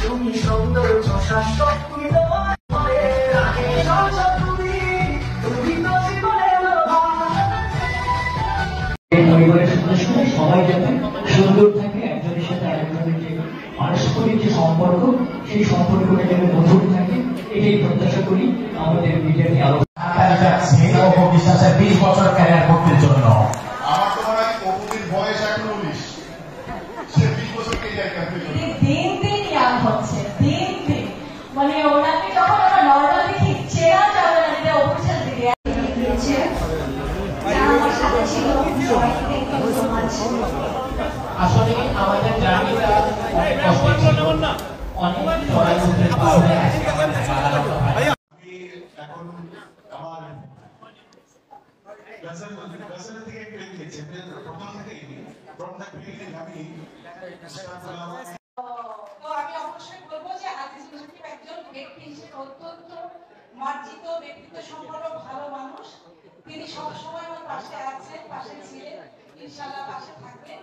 তুমি সৌন্দর্য শাশ্বত তুমি পরিবারের সদস্যরা সবাই যাতে সুন্দর থাকে, একজনের সাথে আরেকজনের যে পারস্পরিক যে সম্পর্ক, সেই সম্পর্কটা যেন মধুর থাকে, এটাই প্রত্যাশা করি আমাদের মিডিয়াকে আলো বিশ্বাসের 20 বছর ক্যারিয়ার করতে জন্য। আমার তো মনে হয় অপুর বয়স এখন 19, সে 20 বছর ক্যারিয়ার করতে জন্য দিন দিন ইয়াং হচ্ছে, দিন দিন মানে ওনাকে যখন আমরা নর্মাল দেখি চেনা যাবে না, যেটা অপুর সাথে দিয়েছে আমার সাথে ছিল। আসলে আমাদের জার্নিটা অনেক সবাই এখন আমার গজল থেকে প্রেম পেয়েছে প্রথম থেকেই ফ্রম দ্য বিগিনিং আমি তো আমি অবশ্যই বলবো যে আজিজুল হাকিম একজন ব্যক্তি হিসেবে অত্যন্ত মার্জিত ব্যক্তিত্ব সম্পন্ন ভালো মানুষ। তিনি সবসময় আমার পাশে আছেন, পাশে ছিলেন, ইনশাআল্লাহ পাশে থাকবেন।